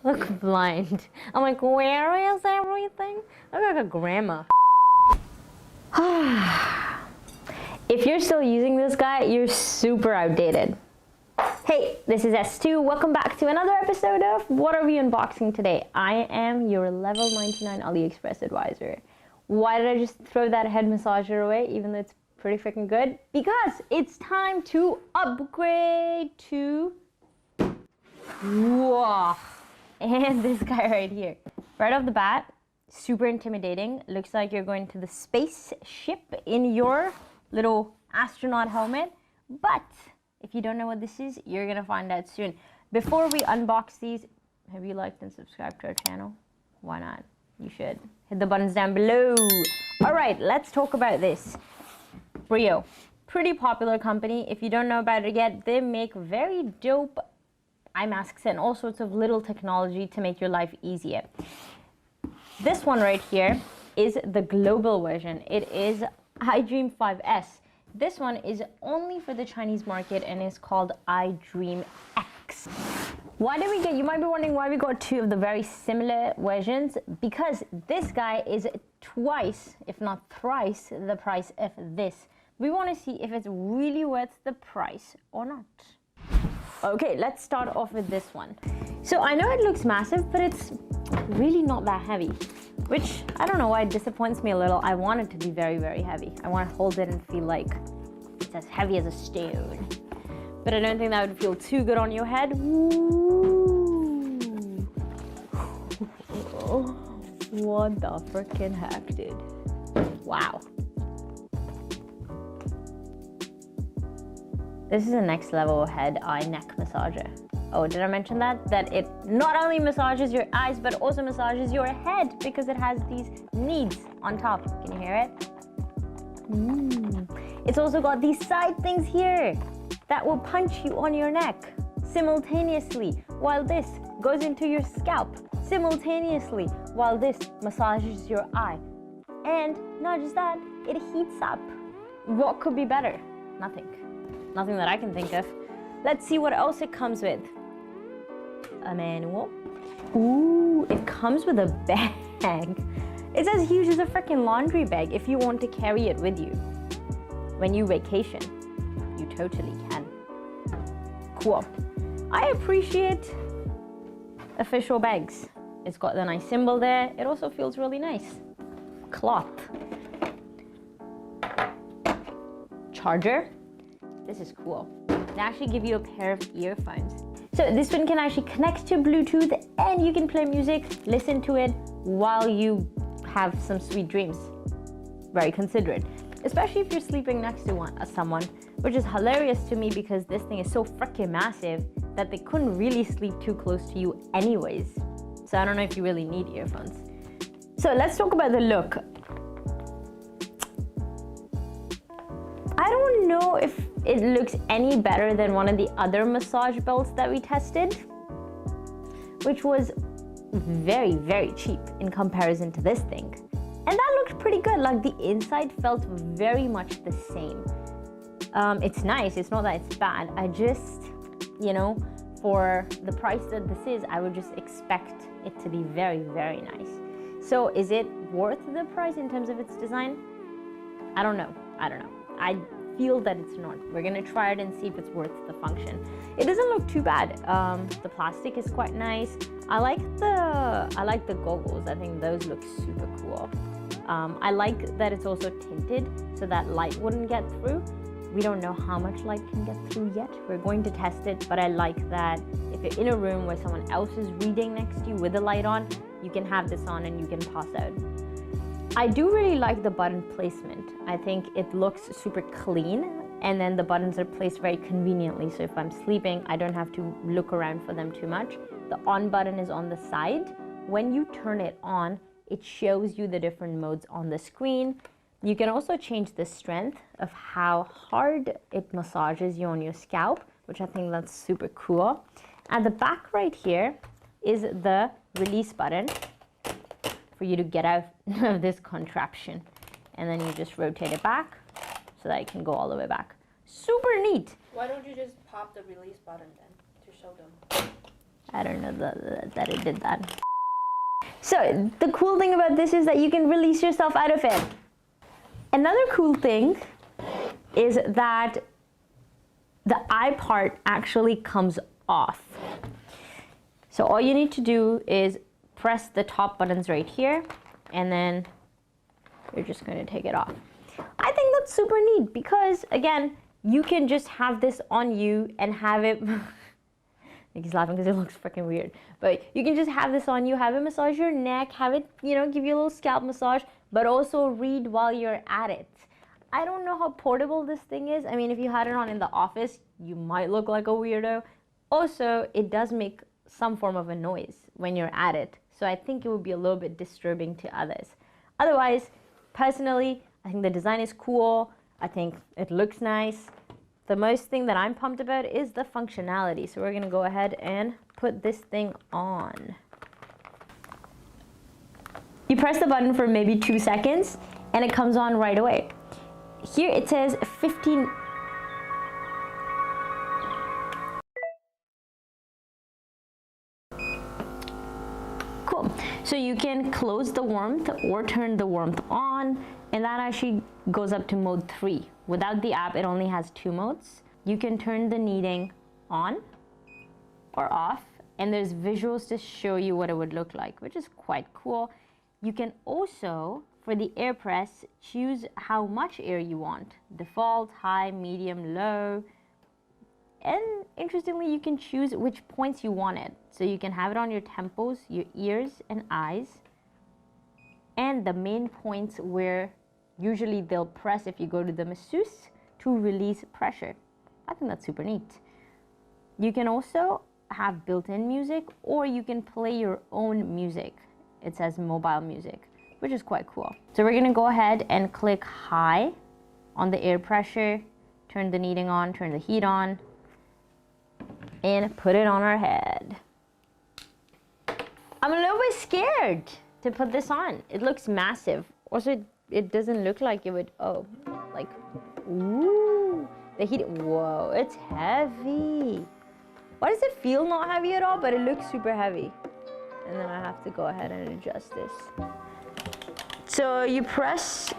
Look blind. I'm like, where is everything? I look like a grandma. If you're still using this guy, you're super outdated. Hey, this is S2. Welcome back to another episode of What Are We Unboxing Today? I am your level 99 AliExpress advisor. Why did I just throw that head massager away, even though it's pretty freaking good? Because it's time to upgrade to... Whoa! And this guy right here. Right off the bat, super intimidating. Looks like you're going to the spaceship in your little astronaut helmet. But if you don't know what this is, you're gonna find out soon. Before we unbox these, have you liked and subscribed to our channel? Why not? You should. Hit the buttons down below. All right, let's talk about this. BREO, pretty popular company. If you don't know about it yet, they make very dope eye masks and all sorts of little technology to make your life easier. This one right here is the global version. It is iDream 5S. This one is only for the Chinese market and is called iDreamX. Why did we get, you might be wondering why we got two of the very similar versions, because this guy is twice, if not thrice, the price of this. We want to see if it's really worth the price or not. Okay, let's start off with this one. So I know it looks massive, but it's really not that heavy, which I don't know why it disappoints me a little. I want it to be very, very heavy. I want to hold it and feel like it's as heavy as a stone. But I don't think that would feel too good on your head. Ooh. What the frickin' heck, dude? Wow. This is a next level head, eye, neck massager. Oh, did I mention that? That it not only massages your eyes, but also massages your head because it has these knees on top. Can you hear it? It's also got these side things here that will punch you on your neck simultaneously, while this goes into your scalp simultaneously, while this massages your eye. And not just that, it heats up. What could be better? Nothing. Nothing that I can think of. Let's see what else it comes with. A manual. Ooh, it comes with a bag. It's as huge as a freaking laundry bag if you want to carry it with you. When you vacation, you totally can. Cool. I appreciate official bags. It's got the nice symbol there. It also feels really nice. Cloth. Charger. This is cool. They actually give you a pair of earphones. So this one can actually connect to Bluetooth and you can play music, listen to it while you have some sweet dreams. Very considerate. Especially if you're sleeping next to someone, which is hilarious to me because this thing is so freaking massive that they couldn't really sleep too close to you anyways. So I don't know if you really need earphones. So let's talk about the look. I don't know if it looks any better than one of the other massage belts that we tested, which was very, very cheap in comparison to this thing. And that looked pretty good. Like the inside felt very much the same. It's nice, it's not that it's bad. I just, you know, for the price that this is, I would just expect it to be very, very nice. So is it worth the price in terms of its design? I don't know. I feel that it's not. We're gonna try it and see if it's worth the function. It doesn't look too bad. The plastic is quite nice. I like the goggles. I think those look super cool. I like that it's also tinted so that light wouldn't get through. We don't know how much light can get through yet. We're going to test it, but I like that if you're in a room where someone else is reading next to you with the light on, you can have this on and you can pass out. I do really like the button placement. I think it looks super clean and then the buttons are placed very conveniently. So if I'm sleeping, I don't have to look around for them too much. The on button is on the side. When you turn it on, it shows you the different modes on the screen. You can also change the strength of how hard it massages you on your scalp, which I think that's super cool. At the back right here is the release button for you to get out of this contraption. And then you just rotate it back so that it can go all the way back. Super neat. Why don't you just pop the release button then to show them? I don't know that it did that. So the cool thing about this is that you can release yourself out of it. Another cool thing is that the eye part actually comes off. So all you need to do is press the top buttons right here, and then you're just going to take it off. I think that's super neat because, again, you can just have this on you and have it... He's laughing because it looks freaking weird. But you can just have this on you, have it massage your neck, have it, you know, give you a little scalp massage, but also read while you're at it. I don't know how portable this thing is. I mean, if you had it on in the office, you might look like a weirdo. Also, it does make some form of a noise when you're at it. So I think it would be a little bit disturbing to others. Otherwise, personally, I think the design is cool. I think it looks nice. The most thing that I'm pumped about is the functionality. So we're gonna go ahead and put this thing on. You press the button for maybe 2 seconds and it comes on right away. Here it says 15. Cool. So you can close the warmth or turn the warmth on, and that actually goes up to mode 3. Without the app, it only has 2 modes. You can turn the kneading on or off, and there's visuals to show you what it would look like, which is quite cool. You can also, for the air press, choose how much air you want. Default, high, medium, low. And interestingly, you can choose which points you want it. So you can have it on your temples, your ears and eyes, and the main points where usually they'll press if you go to the masseuse to release pressure. I think that's super neat. You can also have built-in music, or you can play your own music. It says mobile music, which is quite cool. So we're gonna go ahead and click high on the air pressure, turn the kneading on, turn the heat on, and put it on our head. I'm a little bit scared to put this on. It looks massive. Also, it doesn't look like it would, oh, like, ooh, the heat, whoa, it's heavy. Why does it feel not heavy at all, but it looks super heavy? And then I have to go ahead and adjust this. So you press,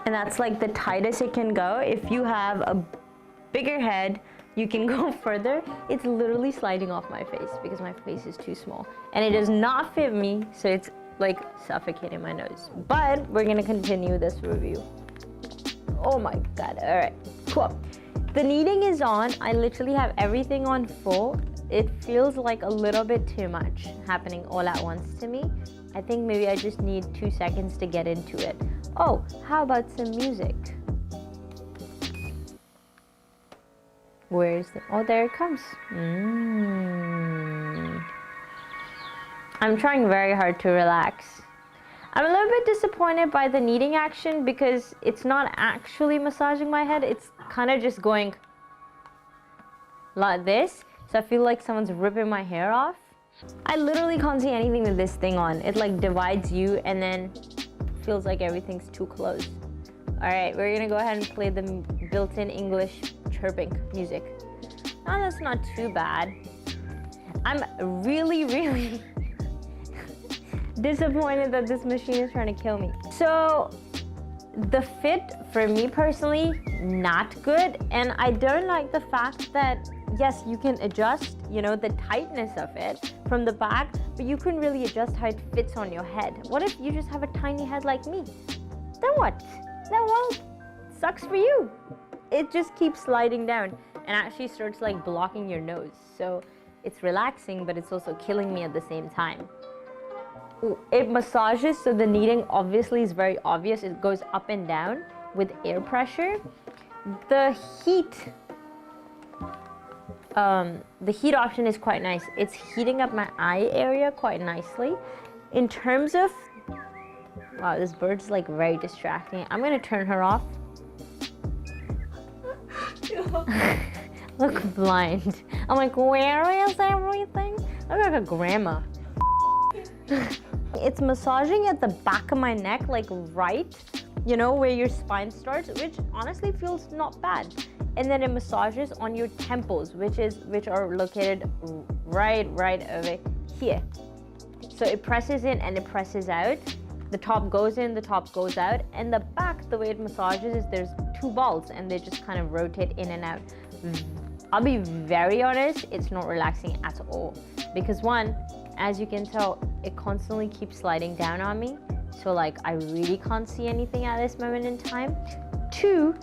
and that's like the tightest it can go. If you have a bigger head, you can go further. It's literally sliding off my face because my face is too small. And it does not fit me, so it's like suffocating my nose. But we're gonna continue this review. Oh my God, all right, cool. The kneading is on. I literally have everything on full. It feels like a little bit too much happening all at once to me. I think maybe I just need 2 seconds to get into it. Oh, how about some music? Where's the, oh, there it comes. I'm trying very hard to relax. I'm a little bit disappointed by the kneading action because it's not actually massaging my head. It's kind of just going like this. So I feel like someone's ripping my hair off. I literally can't see anything with this thing on. It like divides you and then feels like everything's too close. All right, we're gonna go ahead and play the built-in English chirping music. Oh, that's not too bad. I'm really disappointed that this machine is trying to kill me. So the fit for me personally, not good. And I don't like the fact that, yes, you can adjust, you know, the tightness of it from the back, but you couldn't really adjust how it fits on your head. What if you just have a tiny head like me? Then what? Then well, sucks for you. It just keeps sliding down and actually starts like blocking your nose. So it's relaxing, but it's also killing me at the same time. It massages, so the kneading obviously is very obvious. It goes up and down with air pressure. The heat option is quite nice. It's heating up my eye area quite nicely. In terms of, wow, this bird's like very distracting. I'm gonna turn her off. Look blind. I'm like, where is everything? I look like a grandma. It's massaging at the back of my neck, like right you know, where your spine starts, which honestly feels not bad. And then it massages on your temples, which are located right over here. So it presses in and it presses out. The top goes in, the top goes out, and the back, the way it massages is there's two balls and they just kind of rotate in and out. I'll be very honest, it's not relaxing at all. Because one, as you can tell, it constantly keeps sliding down on me. So like, I really can't see anything at this moment in time. Two,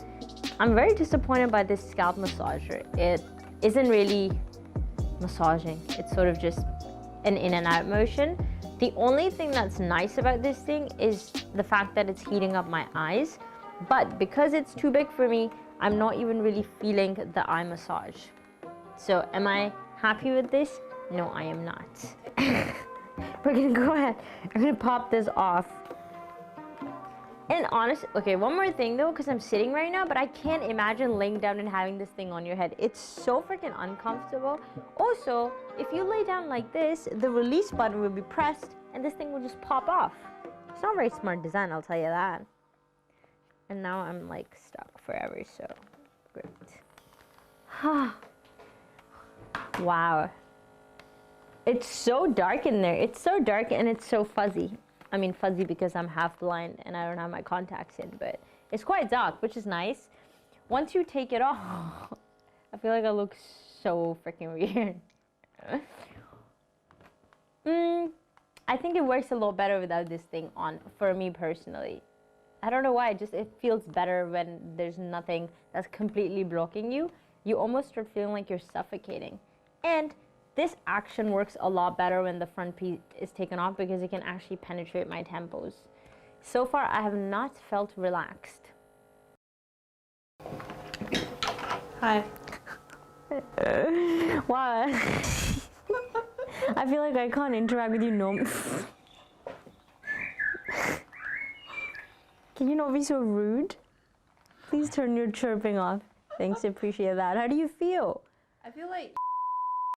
I'm very disappointed by this scalp massager. It isn't really massaging. It's sort of just an in and out motion. The only thing that's nice about this thing is the fact that it's heating up my eyes. But because it's too big for me, I'm not even really feeling the eye massage. So am I happy with this? No, I am not. We're gonna go ahead. I'm gonna pop this off. And honestly, okay, one more thing though, because I'm sitting right now, but I can't imagine laying down and having this thing on your head. It's so freaking uncomfortable. Also, if you lay down like this, the release button will be pressed and this thing will just pop off. It's not very smart design, I'll tell you that. And now I'm like stuck forever, so great. Wow. It's so dark in there. It's so dark and it's so fuzzy. I mean fuzzy because I'm half blind and I don't have my contacts in, but it's quite dark, which is nice. Once you take it off, I feel like I look so freaking weird. I think it works a lot better without this thing on, for me personally. I don't know why, it feels better when there's nothing that's completely blocking you. You almost start feeling like you're suffocating. And this action works a lot better when the front piece is taken off because it can actually penetrate my temples. So far, I have not felt relaxed. Hi. Wow. I feel like I can't interact with you no. Can you not be so rude? Please turn your chirping off. Thanks, appreciate that. How do you feel? I feel like